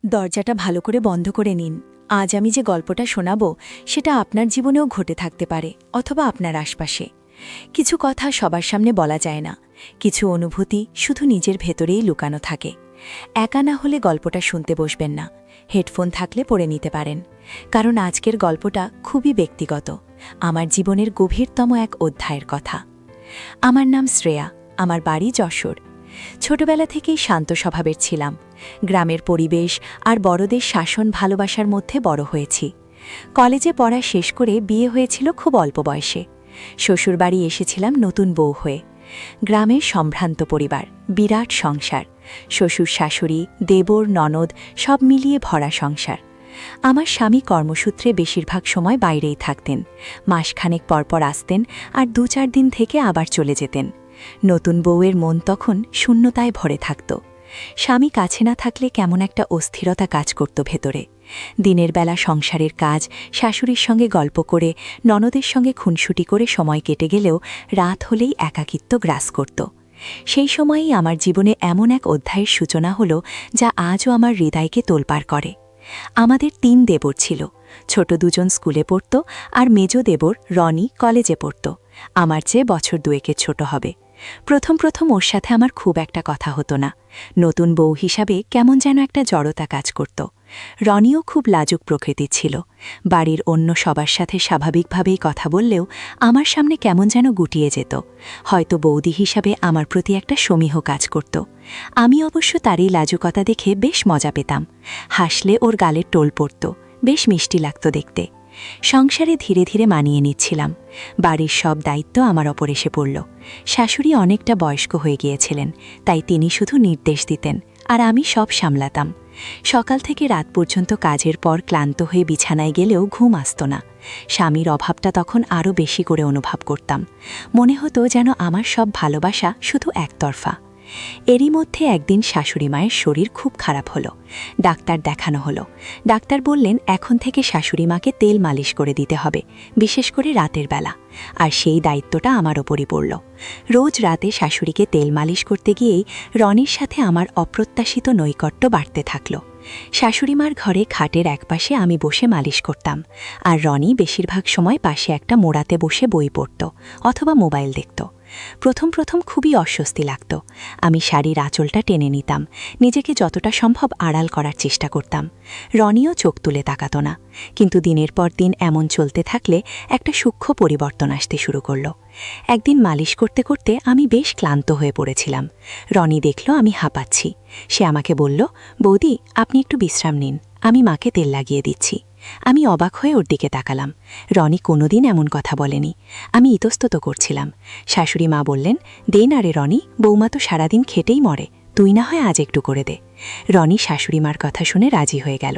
দরজাটা ভালো করে বন্ধ করে নিন। আজ আমি যে গল্পটা শোনাব সেটা আপনার জীবনেও ঘটে থাকতে পারে, অথবা আপনার আশপাশে। কিছু কথা সবার সামনে বলা যায় না, কিছু অনুভূতি শুধু নিজের ভেতরেই লুকানো থাকে। একা না হলে গল্পটা শুনতে বসবেন না, হেডফোন থাকলে পড়ে নিতে পারেন, কারণ আজকের গল্পটা খুবই ব্যক্তিগত, আমার জীবনের গভীরতম এক অধ্যায়ের কথা। আমার নাম শ্রেয়া, আমার বাড়ি যশোর। ছোটবেলা থেকেই শান্ত স্বভাবের ছিলাম। গ্রামের পরিবেশ আর বড়দের শাসন ভালোবাসার মধ্যে বড় হয়েছি। কলেজে পড়া শেষ করে বিয়ে হয়েছিল খুব অল্প বয়সে। শ্বশুরবাড়ি এসেছিলাম নতুন বউ হয়ে। গ্রামের সম্ভ্রান্ত পরিবার, বিরাট সংসার, শ্বশুর শাশুড়ি, দেবর ননদ সব মিলিয়ে ভরা সংসার। আমার স্বামী কর্মসূত্রে বেশিরভাগ সময় বাইরেই থাকতেন, মাসখানেক পরপর আসতেন আর ২-৪ দিন থেকে আবার চলে যেতেন। নতুন বউয়ের মন তখন শূন্যতায় ভরে থাকত। স্বামী কাছে না থাকলে কেমন একটা অস্থিরতা কাজ করত ভেতরে। দিনের বেলা সংসারের কাজ, শাশুড়ির সঙ্গে গল্প করে, ননদের সঙ্গে খুনসুটি করে সময় কেটে গেলেও রাত হলেই একাকিত্ব গ্রাস করত। সেই সময়েই আমার জীবনে এমন এক অধ্যায়ের সূচনা হলো যা আজও আমার হৃদয়কে তোলপাড় করে। আমাদের ৩ দেবর ছিল। ছোট ২জন স্কুলে পড়ত আর মেজ দেবর রনি কলেজে পড়ত। আমার চেয়ে বছর ২-এর ছোট হবে। প্রথম প্রথম ওর সাথে আমার খুব একটা কথা হতো না। নতুন বউ হিসাবে কেমন যেন একটা জড়তা কাজ করত। রনিও খুব লাজুক প্রকৃতির ছিল। বাড়ির অন্য সবার সাথে স্বাভাবিকভাবেই কথা বললেও আমার সামনে কেমন যেন গুটিয়ে যেত। হয়তো বৌদি হিসাবে আমার প্রতি একটা সমীহ কাজ করত। আমি অবশ্য তারই লাজুকতা দেখে বেশ মজা পেতাম। হাসলে ওর গালের টোল পড়ত, বেশ মিষ্টি লাগত দেখতে। সংসারে ধীরে ধীরে মানিয়ে নিচ্ছিলাম। বাড়ির সব দায়িত্ব আমার ওপর এসে পড়ল। শাশুড়ি অনেকটা বয়স্ক হয়ে গিয়েছিলেন, তাই তিনি শুধু নির্দেশ দিতেন আর আমি সব সামলাতাম। সকাল থেকে রাত পর্যন্ত কাজের পর ক্লান্ত হয়ে বিছানায় গেলেও ঘুম আসত না। স্বামীর অভাবটা তখন আরও বেশি করে অনুভব করতাম। মনে হতো যেন আমার সব ভালোবাসা শুধু একতরফা। এরই মধ্যে একদিন শাশুড়ি মায়ের শরীর খুব খারাপ হলো। ডাক্তার দেখানো হলো। ডাক্তার বললেন এখন থেকে শাশুড়ি মাকে তেল মালিশ করে দিতে হবে, বিশেষ করে রাতের বেলা। আর সেই দায়িত্বটা আমার ওপরই পড়ল। রোজ রাতে শাশুড়িকে তেল মালিশ করতে গিয়েই রনির সাথে আমার অপ্রত্যাশিত নৈকট্য বাড়তে থাকল। শাশুড়িমার ঘরে খাটের একপাশে আমি বসে মালিশ করতাম, আর রনি বেশিরভাগ সময় পাশে একটা মোড়াতে বসে বই পড়ত অথবা মোবাইল দেখত। প্রথম প্রথম খুবই অস্বস্তি লাগত। আমি শাড়ির আঁচলটা টেনে নিতাম, নিজেকে যতটা সম্ভব আড়াল করার চেষ্টা করতাম। রনিও চোখ তুলে তাকাত না। কিন্তু দিনের পর দিন এমন চলতে থাকলে একটা সূক্ষ্ম পরিবর্তন আসতে শুরু করল। একদিন মালিশ করতে করতে আমি বেশ ক্লান্ত হয়ে পড়েছিলাম। রনি দেখল আমি হাঁপাচ্ছি। সে আমাকে বলল, বৌদি আপনি একটু বিশ্রাম নিন, আমি মাকে তেল লাগিয়ে দিচ্ছি। আমি অবাক হয়ে ওর দিকে তাকালাম। রনি কোনোদিন এমন কথা বলেনি। আমি ইতস্তত করছিলাম। শাশুড়ি মা বললেন, দে না রে রনি, বৌমা তো সারাদিন খেটেই মরে, তুই না হয় আজ একটু করে দে। রনি শাশুড়িমার কথা শুনে রাজি হয়ে গেল।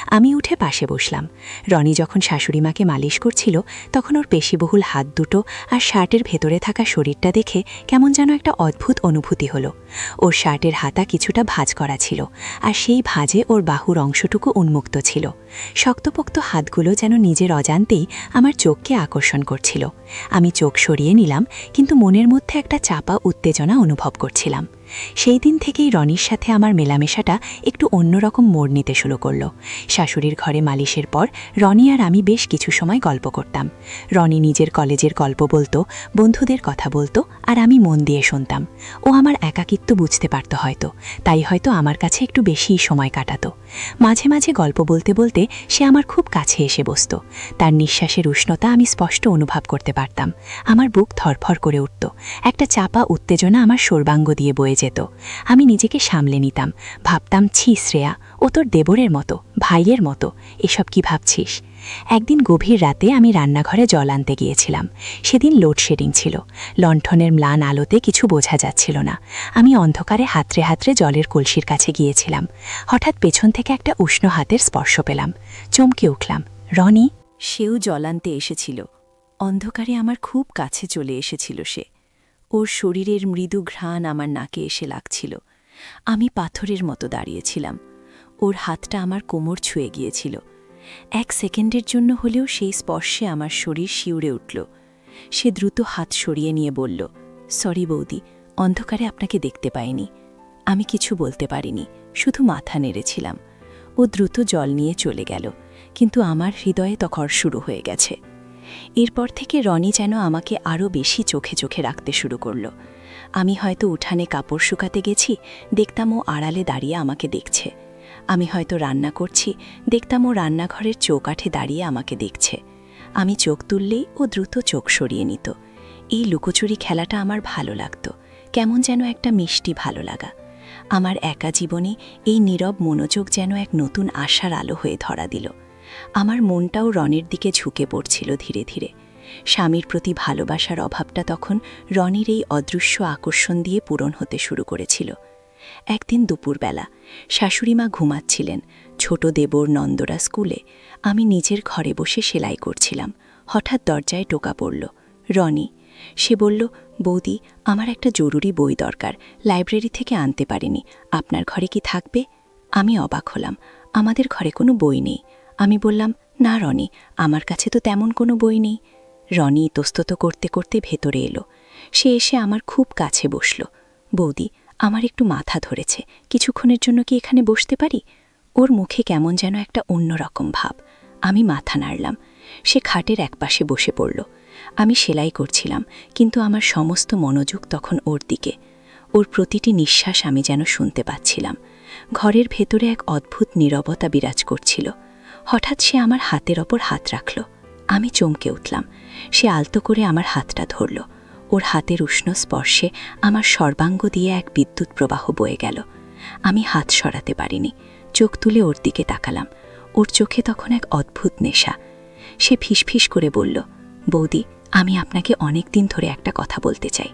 আমি উঠে পাশে বসলাম। রনি যখন শাশুড়িমাকে মালিশ করছিল তখন ওর পেশিবহুল হাত দুটো আর শার্টের ভেতরে থাকা শরীরটা দেখে কেমন যেন একটা অদ্ভুত অনুভূতি হলো। ওর শার্টের হাতা কিছুটা ভাঁজ করা ছিল, আর সেই ভাঁজে ওর বাহুর অংশটুকু উন্মুক্ত ছিল। শক্তপোক্ত হাতগুলো যেন নিজের অজান্তেই আমার চোখকে আকর্ষণ করছিল। আমি চোখ সরিয়ে নিলাম, কিন্তু মনের মধ্যে একটা চাপা উত্তেজনা অনুভব করছিলাম। সেই দিন থেকেই রনির সাথে আমার মেলামেশাটা একটু অন্যরকম মোড় নিতে শুরু করল। শাশুড়ির ঘরে মালিশের পর রনি আর আমি বেশ কিছু সময় গল্প করতাম। রনি নিজের কলেজের গল্প বলতো, বন্ধুদের কথা বলতো, আর আমি মন দিয়ে শুনতাম। ও আমার একাকিত্ব বুঝতে পারত হয়তো, তাই হয়তো আমার কাছে একটু বেশিই সময় কাটাতো। মাঝে মাঝে গল্প বলতে বলতে সে আমার খুব কাছে এসে বসত। তার নিঃশ্বাসের উষ্ণতা আমি স্পষ্ট অনুভব করতে পারতাম। আমার বুক ধরফর করে উঠত। একটা চাপা উত্তেজনা আমার সর্বাঙ্গ দিয়ে বয়ে যেত। আমি নিজেকে সামলে নিতাম। ভাবতাম, ছি শ্রেয়া, ও তোর দেবরের মতো, ভাইয়ের মতো, এসব কি ভাবছিস? একদিন গভীর রাতে আমি রান্নাঘরে জল আনতে গিয়েছিলাম। সেদিন লোডশেডিং ছিল। লণ্ঠনের ম্লান আলোতে কিছু বোঝা যাচ্ছিল না। আমি অন্ধকারে হাতড়ে হাতড়ে জলের কলসির কাছে গিয়েছিলাম। হঠাৎ পেছন থেকে একটা উষ্ণ হাতের স্পর্শ পেলাম। চমকে উঠলাম। রনি! সেও জল আনতে এসেছিল। অন্ধকারে আমার খুব কাছে চলে এসেছিল সে। ওর শরীরের মৃদু ঘ্রাণ আমার নাকে এসে লাগছিল। আমি পাথরের মতো দাঁড়িয়েছিলাম। ওর হাতটা আমার কোমর ছুঁয়ে গিয়েছিল। 1 সেকেন্ডের জন্য হলেও সেই স্পর্শে আমার শরীর শিউরে উঠল। সে দ্রুত হাত সরিয়ে নিয়ে বলল, সরি বৌদি, অন্ধকারে আপনাকে দেখতে পাইনি। আমি কিছু বলতে পারিনি, শুধু মাথা নেড়েছিলাম। ও দ্রুত জল নিয়ে চলে গেল, কিন্তু আমার হৃদয়ে তখন শুরু হয়ে গেছে। এরপর থেকে রনি যেন আমাকে আরও বেশি চোখে চোখে রাখতে শুরু করল। আমি হয়তো উঠানে কাপড় শুকাতে গেছি, দেখতাম ও আড়ালে দাঁড়িয়ে আমাকে দেখছে। আমি হয়তো রান্না করছি, দেখতাম ও রান্নাঘরের চৌকাঠে দাঁড়িয়ে আমাকে দেখছে। আমি চোখ তুললেই ও দ্রুত চোখ সরিয়ে নিত। এই লুকোচুরি খেলাটা আমার ভালো লাগতো, কেমন যেন একটা মিষ্টি ভালো লাগা। আমার একা জীবনে এই নীরব মনোযোগ যেন এক নতুন আশার আলো হয়ে ধরা দিল। আমার মনটাও রনির দিকে ঝুঁকে পড়ছিল ধীরে ধীরে। স্বামীর প্রতি ভালোবাসার অভাবটা তখন রনির এই অদৃশ্য আকর্ষণ দিয়ে পূরণ হতে শুরু করেছিল। একদিন দুপুরবেলা শাশুড়িমা ঘুমাচ্ছিলেন ছোট দেবর নন্দরা স্কুলে। আমি নিজের ঘরে বসে সেলাই করছিলাম। হঠাৎ দরজায় টোকা পড়ল। রনি। সে বলল, বৌদি, আমার একটা জরুরি বই দরকার, লাইব্রেরি থেকে আনতে পারিনি, আপনার ঘরে কি থাকবে? আমি অবাক হলাম। আমাদের ঘরে কোনো বই নেই। আমি বললাম, না রনি, আমার কাছে তো তেমন কোনো বই নেই। রনি ইতস্তত করতে করতে ভেতরে এলো। সে এসে আমার খুব কাছে বসল। বৌদি, আমার একটু মাথা ধরেছে, কিছুক্ষণের জন্য কি এখানে বসতে পারি? ওর মুখে কেমন যেন একটা অন্যরকম ভাব। আমি মাথা নাড়লাম। সে খাটের একপাশে বসে পড়ল। আমি সেলাই করছিলাম, কিন্তু আমার সমস্ত মনোযোগ তখন ওর দিকে। ওর প্রতিটি নিঃশ্বাস আমি যেন শুনতে পাচ্ছিলাম। ঘরের ভেতরে এক অদ্ভুত নীরবতা বিরাজ করছিল। হঠাৎ সে আমার হাতের ওপর হাত রাখল। আমি চমকে উঠলাম। সে আলতো করে আমার হাতটা ধরল। ওর হাতের উষ্ণ স্পর্শে আমার সর্বাঙ্গ দিয়ে এক বিদ্যুৎ প্রবাহ বয়ে গেল। আমি হাত সরাতে পারিনি। চোখ তুলে ওর দিকে তাকালাম। ওর চোখে তখন এক অদ্ভুত নেশা। সে ফিসফিস করে বলল, বৌদি, আমি আপনাকে অনেক দিন ধরে একটা কথা বলতে চাই।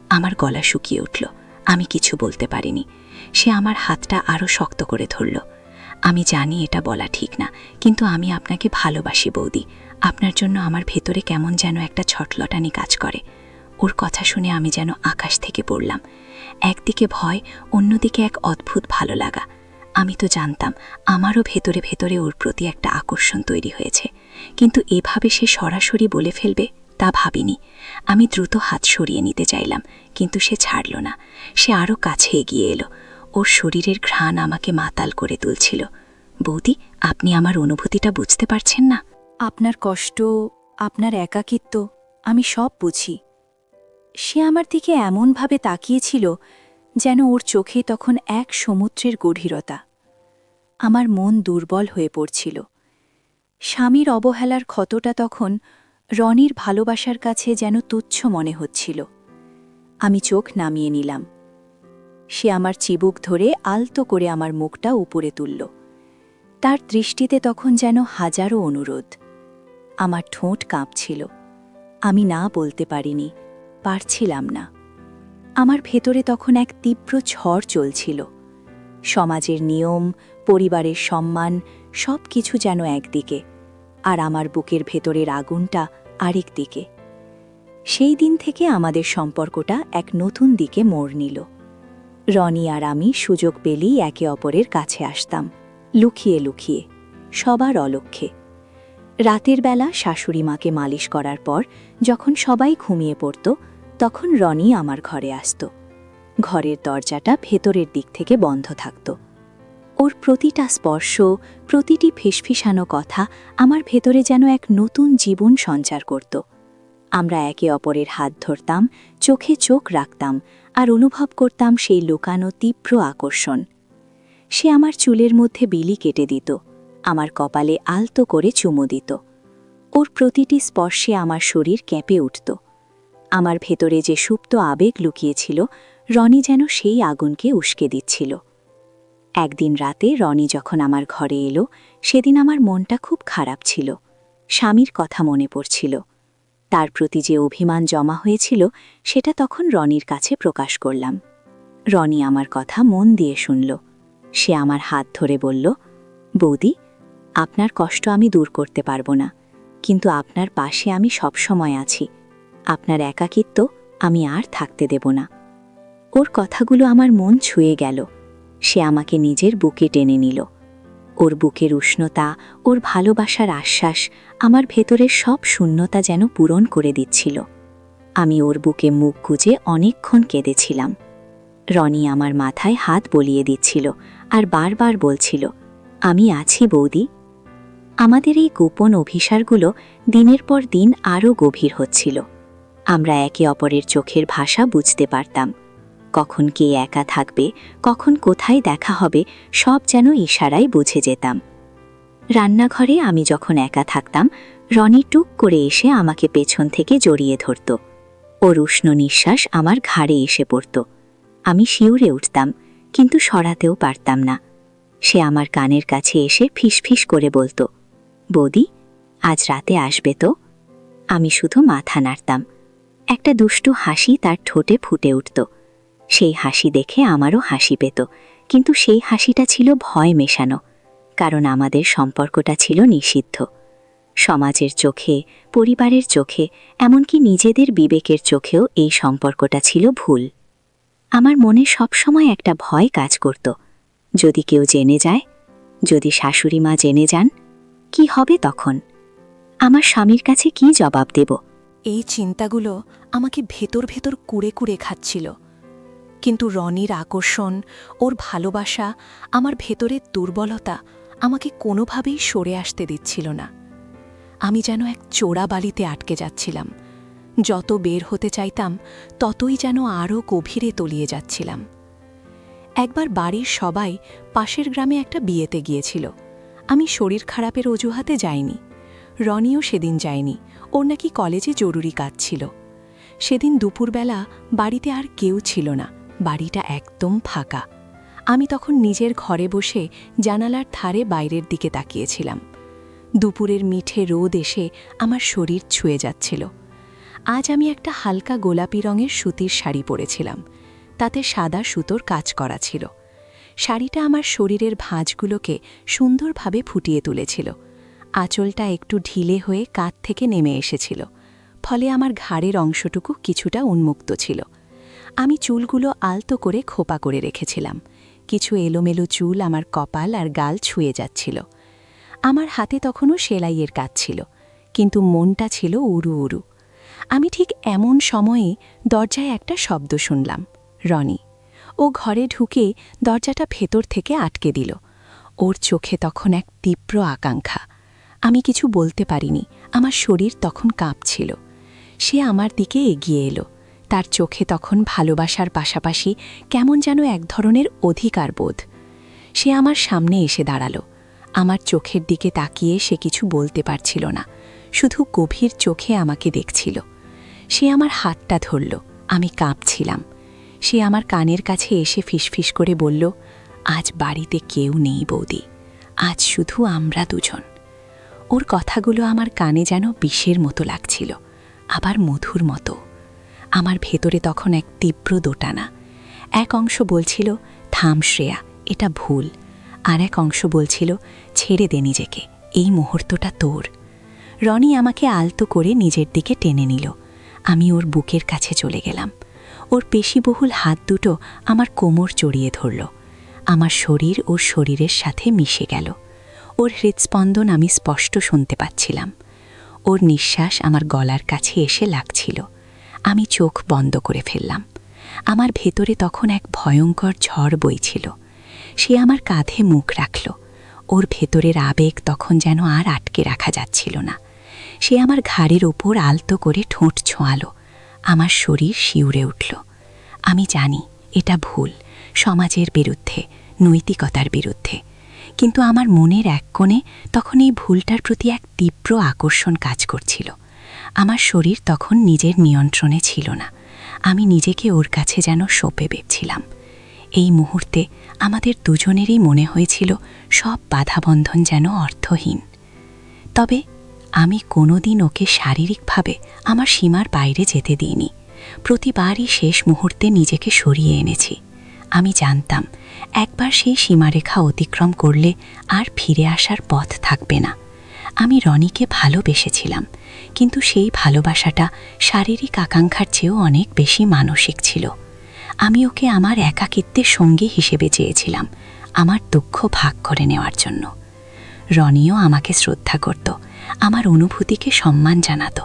আমার গলা শুকিয়ে উঠল। আমি কিছু বলতে পারিনি। সে আমার হাতটা আরও শক্ত করে ধরল। আমি জানি এটা বলা ঠিক না, কিন্তু আমি আপনাকে ভালোবাসি বৌদি। আপনার জন্য আমার ভেতরে কেমন যেন একটা ছটলটানি কাজ করে। ওর কথা শুনে আমি যেন আকাশ থেকে পড়লাম। একদিকে ভয়, অন্যদিকে এক অদ্ভুত ভালো লাগা। আমি তো জানতাম আমারও ভেতরে ভেতরে ওর প্রতি একটা আকর্ষণ তৈরি হয়েছে, কিন্তু এভাবে সে সরাসরি বলে ফেলবে তা ভাবিনি। আমি দ্রুত হাত সরিয়ে নিতে চাইলাম, কিন্তু সে ছাড়ল না। সে আরও কাছে এগিয়ে এলো। ওর শরীরের ঘ্রাণ আমাকে মাতাল করে তুলছিল। বৌদি, আপনি আমার অনুভূতিটা বুঝতে পারছেন না? আপনার কষ্ট, আপনার একাকিত্ব, আমি সব বুঝি। সে আমার দিকে এমনভাবে তাকিয়েছিল যেন ওর চোখে তখন এক সমুদ্রের গভীরতা। আমার মন দুর্বল হয়ে পড়ছিল। স্বামীর অবহেলার ক্ষতটা তখন রনির ভালোবাসার কাছে যেন তুচ্ছ মনে হচ্ছিল। আমি চোখ নামিয়ে নিলাম। সে আমার চিবুক ধরে আলতো করে আমার মুখটা উপরে তুলল। তার দৃষ্টিতে তখন যেন হাজারো অনুরোধ। আমার ঠোঁট কাঁপছিল। আমি না বলতে পারিনি, পারছিলাম না। আমার ভেতরে তখন এক তীব্র ঝড় চলছিল। সমাজের নিয়ম, পরিবারের সম্মান, সব কিছু যেন একদিকে, আর আমার বুকের ভেতরের আগুনটা আরেক দিকে। সেই দিন থেকে আমাদের সম্পর্কটা এক নতুন দিকে মোড় নিল। রনি আর আমি সুযোগ পেলেই একে অপরের কাছে আসতাম, লুকিয়ে লুকিয়ে, সবার অলক্ষ্যে। রাতের বেলা শাশুড়ি মাকে মালিশ করার পর যখন সবাই ঘুমিয়ে পড়ত, তখন রনি আমার ঘরে আসত। ঘরের দরজাটা ভেতরের দিক থেকে বন্ধ থাকত। ওর প্রতিটা স্পর্শ, প্রতিটি ফিসফিসানো কথা আমার ভেতরে যেন এক নতুন জীবন সঞ্চার করত। আমরা একে অপরের হাত ধরতাম, চোখে চোখ রাখতাম, আর অনুভব করতাম সেই লুকানো তীব্র আকর্ষণ। সে আমার চুলের মধ্যে বিলি কেটে দিত, আমার কপালে আলতো করে চুমু দিত। ওর প্রতিটি স্পর্শে আমার শরীর কেঁপে উঠত। আমার ভেতরে যে সুপ্ত আবেগ লুকিয়েছিল, রনি যেন সেই আগুনকে উস্কে দিচ্ছিল। একদিন রাতে রনি যখন আমার ঘরে এলো, সেদিন আমার মনটা খুব খারাপ ছিল। স্বামীর কথা মনে পড়ছিল। তার প্রতি যে অভিমান জমা হয়েছিল, সেটা তখন রনির কাছে প্রকাশ করলাম। রনি আমার কথা মন দিয়ে শুনল। সে আমার হাত ধরে বলল, বৌদি, আপনার কষ্ট আমি দূর করতে পারব না, কিন্তু আপনার পাশে আমি সবসময় আছি। আপনার একাকিত্ব আমি আর থাকতে দেব না। ওর কথাগুলো আমার মন ছুঁয়ে গেল। সে আমাকে নিজের বুকে টেনে নিল। ওর বুকের উষ্ণতা, ওর ভালোবাসার আশ্বাস আমার ভেতরের সব শূন্যতা যেন পূরণ করে দিচ্ছিল। আমি ওর বুকে মুখ গুজে অনেকক্ষণ কেঁদেছিলাম। রনি আমার মাথায় হাত বলিয়ে দিচ্ছিল আর বারবার বলছিল, আমি আছি বৌদি। আমাদের এই গোপন অভিসারগুলো দিনের পর দিন আরও গভীর হচ্ছিল। আমরা একে অপরের চোখের ভাষা বুঝতে পারতাম। কখন কে একা থাকবে, কখন কোথায় দেখা হবে, সব যেন ইশারায় বুঝে যেতাম। রান্নাঘরে আমি যখন একা থাকতাম, রনি টুক করে এসে আমাকে পেছন থেকে জড়িয়ে ধরত। ওর উষ্ণ নিঃশ্বাস আমার ঘাড়ে এসে পড়ত। আমি শিউরে উঠতাম, কিন্তু সরাতেও পারতাম না। সে আমার কানের কাছে এসে ফিসফিস করে বলতো, বৌদি, আজ রাতে আসবে তো? আমি শুধু মাথা নাড়তাম। একটা দুষ্টু হাসি তার ঠোঁটে ফুটে উঠত। সেই হাসি দেখে আমারও হাসি পেত, কিন্তু সেই হাসিটা ছিল ভয় মেশানো, কারণ আমাদের সম্পর্কটা ছিল নিষিদ্ধ। সমাজের চোখে, পরিবারের চোখে, এমনকি নিজেদের বিবেকের চোখেও এই সম্পর্কটা ছিল ভুল। আমার মনে সবসময় একটা ভয় কাজ করত, যদি কেউ জেনে যায়, যদি শাশুড়ি মা জেনে যান, কি হবে তখন? আমার স্বামীর কাছে কি জবাব দেব? এই চিন্তাগুলো আমাকে ভেতর ভেতর কুড়ে কুড়ে খাচ্ছিল। কিন্তু রনির আকর্ষণ, ওর ভালোবাসা, আমার ভেতরের দুর্বলতা আমাকে কোনোভাবেই সরে আসতে দিচ্ছিল না। আমি যেন এক চোরা বালিতে আটকে যাচ্ছিলাম। যত বের হতে চাইতাম, ততই যেন আরও গভীরে তলিয়ে যাচ্ছিলাম। একবার বাড়ির সবাই পাশের গ্রামে একটা বিয়েতে গিয়েছিল। আমি শরীর খারাপের অজুহাতে যাইনি। রনিও সেদিন যায়নি, ওর নাকি কলেজে জরুরি কাজ ছিল। সেদিন দুপুরবেলা বাড়িতে আর কেউ ছিল না, বাড়িটা একদম ফাঁকা। আমি তখন নিজের ঘরে বসে জানালার ধারে বাইরের দিকে তাকিয়েছিলাম। দুপুরের মিঠে রোদ এসে আমার শরীর ছুঁয়ে যাচ্ছিল। আজ আমি একটা হালকা গোলাপি রঙের সুতির শাড়ি পরেছিলাম, তাতে সাদা সুতোর কাজ করা ছিল। শাড়িটা আমার শরীরের ভাঁজগুলোকে সুন্দরভাবে ফুটিয়ে তুলেছিল। আঁচলটা একটু ঢিলে হয়ে কাঁধ থেকে নেমে এসেছিল, ফলে আমার ঘাড়ের অংশটুকু কিছুটা উন্মুক্ত ছিল। আমি চুলগুলো আলতো করে খোপা করে রেখেছিলাম। কিছু এলোমেলো চুল আমার কপাল আর গাল ছুঁয়ে যাচ্ছিল। আমার হাতে তখনও সেলাইয়ের কাজ ছিল, কিন্তু মনটা ছিল উড়ু উড়ু। আমি ঠিক এমন সময়ে দরজায় একটা শব্দ শুনলাম, রনি। ও ঘরে ঢুকে দরজাটা ভেতর থেকে আটকে দিল। ওর চোখে তখন এক তীব্র আকাঙ্ক্ষা। আমি কিছু বলতে পারিনি, আমার শরীর তখন কাঁপছিল। সে আমার দিকে এগিয়ে এলো। তার চোখে তখন ভালোবাসার পাশাপাশি কেমন যেন এক ধরনের অধিকার বোধ। সে আমার সামনে এসে দাঁড়ালো। আমার চোখের দিকে তাকিয়ে সে কিছু বলতে পারছিল না, শুধু গভীর চোখে আমাকে দেখছিল। সে আমার হাতটা ধরল, আমি কাঁপছিলাম। সে আমার কানের কাছে এসে ফিসফিস করে বলল, আজ বাড়িতে কেউ নেই বৌদি, আজ শুধু আমরা দুজন। ওর কথাগুলো আমার কানে যেন বিষের মতো লাগছিল, আবার মধুর মতো। আমার ভেতরে তখন এক তীব্র দোটানা। এক অংশ বলছিল, থাম শ্রেয়া, এটা ভুল। আর এক অংশ বলছিল, ছেড়ে দে নিজেকে, এই মুহূর্তটা তোর। রনি আমাকে আলতো করে নিজের দিকে টেনে নিল। আমি ওর বুকের কাছে চলে গেলাম। ওর পেশিবহুল হাত দুটো আমার কোমর জড়িয়ে ধরল। আমার শরীর ওর শরীরের সাথে মিশে গেল। ওর হৃৎস্পন্দন আমি স্পষ্ট শুনতে পাচ্ছিলাম। ওর নিঃশ্বাস আমার গলার কাছে এসে লাগছিল। আমি চোখ বন্ধ করে ফেললাম। আমার ভেতরে তখন এক ভয়ঙ্কর ঝড় বইছিল। সে আমার কাঁধে মুখ রাখল। ওর ভেতরের আবেগ তখন যেন আর আটকে রাখা যাচ্ছিল না। সে আমার ঘাড়ের ওপর আলতো করে ঠোঁট ছোঁয়ালো। আমার শরীর শিউরে উঠল। আমি জানি এটা ভুল, সমাজের বিরুদ্ধে, নৈতিকতার বিরুদ্ধে, কিন্তু আমার মনের এক কোণে তখন এই ভুলটার প্রতি এক তীব্র আকর্ষণ কাজ করছিল। আমার শরীর তখন নিজের নিয়ন্ত্রণে ছিল না। আমি নিজেকে ওর কাছে যেন সঁপে বেঁধেছিলাম। এই মুহূর্তে আমাদের দুজনেরই মনে হয়েছিল সব বাধাবন্ধন যেন অর্থহীন। তবে আমি কোনোদিন ওকে শারীরিকভাবে আমার সীমার বাইরে যেতে দিইনি। প্রতিবারই শেষ মুহূর্তে নিজেকে সরিয়ে এনেছি। আমি জানতাম একবার সেই সীমারেখা অতিক্রম করলে আর ফিরে আসার পথ থাকবে না। আমি রনিকে ভালোবেসেছিলাম, কিন্তু সেই ভালোবাসাটা শারীরিক আকাঙ্ক্ষার চেয়েও অনেক বেশি মানসিক ছিল। আমি ওকে আমার একাকিত্বের সঙ্গী হিসেবে চেয়েছিলাম, আমার দুঃখ ভাগ করে নেওয়ার জন্য। রনিও আমাকে শ্রদ্ধা করত, আমার অনুভূতিকে সম্মান জানাত।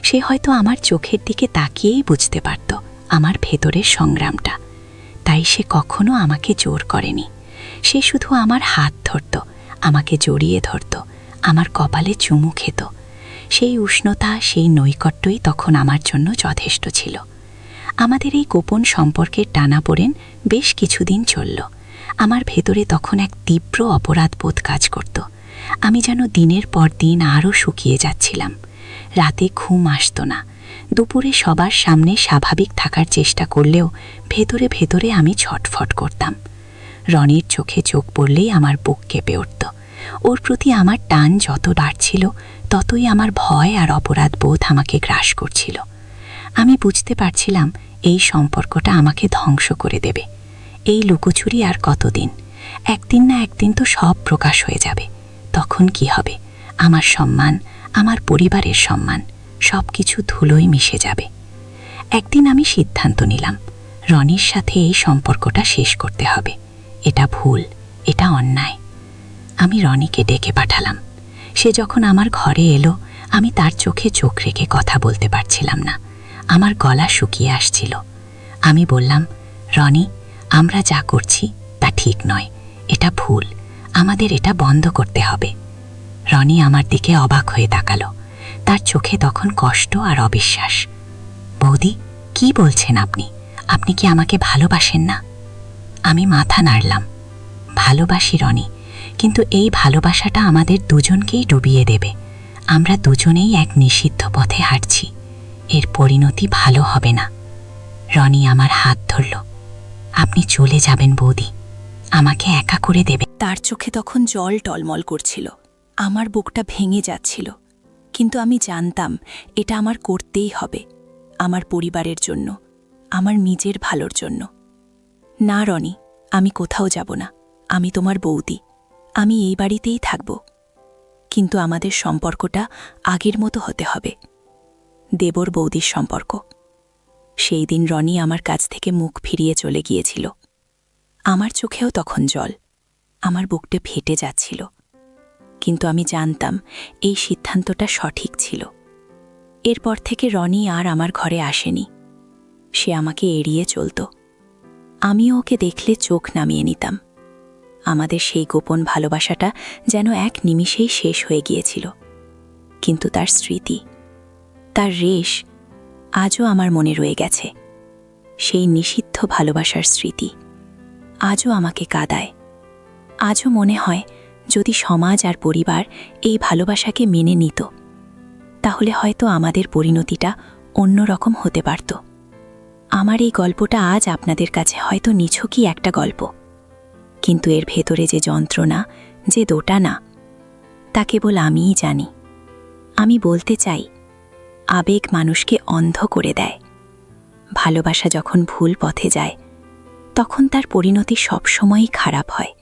সে হয়তো আমার চোখের দিকে তাকিয়েই বুঝতে পারত আমার ভেতরের সংগ্রামটা। তাই সে কখনো আমাকে জোর করেনি। সে শুধু আমার হাত ধরত, আমাকে জড়িয়ে ধরত, আমার কপালে চুমু খেত। সেই উষ্ণতা, সেই নৈকট্যই তখন আমার জন্য যথেষ্ট ছিল। আমাদের এই গোপন সম্পর্কের টানাপোড়েন বেশ কিছুদিন চলল। আমার ভেতরে তখন এক তীব্র অপরাধবোধ কাজ করত। আমি যেন দিনের পর দিন আরও শুকিয়ে যাচ্ছিলাম। রাতে ঘুম আসতো না। দুপুরে সবার সামনে স্বাভাবিক থাকার চেষ্টা করলেও ভেতরে ভেতরে আমি ছটফট করতাম। রনির চোখে চোখ পড়লেই আমার বুক কেঁপে উঠত। ওর প্রতি আমার টান যত বাড়ছিল, ততই আমার ভয় আর অপরাধ বোধ আমাকে গ্রাস করছিল। আমি বুঝতে পারছিলাম এই সম্পর্কটা আমাকে ধ্বংস করে দেবে। এই লুকোচুরি আর কতদিন? একদিন না একদিন তো সব প্রকাশ হয়ে যাবে। তখন কি হবে? আমার সম্মান, আমার পরিবারের সম্মান, সব কিছু ধুলোয় মিশে যাবে। একদিন আমি সিদ্ধান্ত নিলাম, রনির সাথে এই সম্পর্কটা শেষ করতে হবে। এটা ভুল, এটা অন্যায়। আমি রনিকে ডেকে পাঠালাম। সে যখন আমার ঘরে এলো, আমি তার চোখে চোখ রেখে কথা বলতে পারছিলাম না। আমার গলা শুকিয়ে আসছিল। আমি বললাম, রনি, আমরা যা করছি তা ঠিক নয়, এটা ভুল, আমাদের এটা বন্ধ করতে হবে। রনি আমার দিকে অবাক হয়ে তাকালো। তার চোখে তখন কষ্ট আর অবিশ্বাস। বৌদি, কি বলছেন আপনি? আপনি কি আমাকে ভালোবাসেন না? আমি মাথা নাড়লাম। ভালোবাসি রনি, কিন্তু এই ভালোবাসাটা আমাদের দুজনকেই ডুবিয়ে দেবে। আমরা দুজনেই এক নিষিদ্ধ পথে হাঁটছি। এর পরিণতি ভালো হবে না। রনি আমার হাত ধরল। আপনি চলে যাবেন বৌদি, আমাকে একা করে দেবে। তার চোখে তখন জল টলমল করছিল। আমার বুকটা ভেঙে যাচ্ছিল, কিন্তু আমি জানতাম এটা আমার করতেই হবে, আমার পরিবারের জন্য, আমার নিজের ভালোর জন্য। না রনি, আমি কোথাও যাব না। আমি তোমার বৌদি, আমি এই বাড়িতেই থাকব। কিন্তু আমাদের সম্পর্কটা আগের মতো হতে হবে, দেবর বৌদির সম্পর্ক। সেই দিন রনি আমার কাছ থেকে মুখ ফিরিয়ে চলে গিয়েছিল। আমার চোখেও তখন জল, আমার বুকটা ফেটে যাচ্ছিল। কিন্তু আমি জানতাম এই সিদ্ধান্তটা সঠিক ছিল। এরপর থেকে রনি আর আমার ঘরে আসেনি। সে আমাকে এড়িয়ে চলত। আমিও ওকে দেখলে চোখ নামিয়ে নিতাম। আমাদের সেই গোপন ভালোবাসাটা যেন এক নিমিষেই শেষ হয়ে গিয়েছিল। কিন্তু তার স্মৃতি, তার রেশ আজও আমার মনে রয়ে গেছে। সেই নিষিদ্ধ ভালোবাসার স্মৃতি আজও আমাকে কাঁদায়। আজও মনে হয়, যদি সমাজ আর পরিবার এই ভালোবাসাকে মেনে নিত, তাহলে হয়তো আমাদের পরিণতিটা অন্যরকম হতে পারত। আমার এই গল্পটা আজ আপনাদের কাছে হয়তো নিছকই একটা গল্প, কিন্তু এর ভেতরে যে যন্ত্রণা, যে দোটানা, তা কেবল আমিই জানি। আমি বলতে চাই, আবেগ মানুষকে অন্ধ করে দেয়। ভালোবাসা যখন ভুল পথে যায়, তখন তার পরিণতি সবসময়ই খারাপ হয়।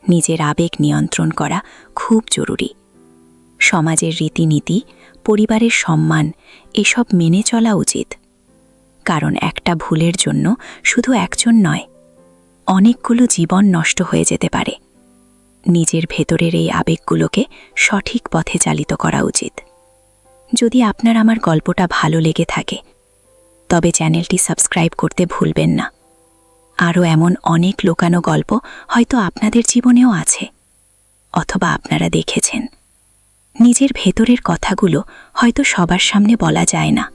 নিজের আবেগ নিয়ন্ত্রণ করা খুব জরুরি। সমাজের রীতিনীতি, পরিবারের সম্মান, এসব মেনে চলা উচিত। কারণ একটা ভুলের জন্য শুধু একজন নয়, অনেকগুলো জীবন নষ্ট হয়ে যেতে পারে। নিজের ভেতরের এই আবেগগুলোকে সঠিক পথে চালিত করা উচিত। যদি আপনার আমার গল্পটা ভালো লেগে থাকে, তবে চ্যানেলটি সাবস্ক্রাইব করতে ভুলবেন না। আরও এমন অনেক লোকানো গল্প হয়তো আপনাদের জীবনেও আছে, অথবা আপনারা দেখেছেন। নিজের ভেতরের কথাগুলো হয়তো সবার সামনে বলা যায় না,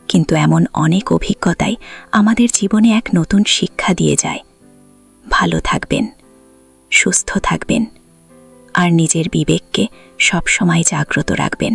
কিন্তু এমন অনেক অভিজ্ঞতাই আমাদের জীবনে এক নতুন শিক্ষা দিয়ে যায়। ভালো থাকবেন, সুস্থ থাকবেন, আর নিজের বিবেককে সবসময় জাগ্রত রাখবেন।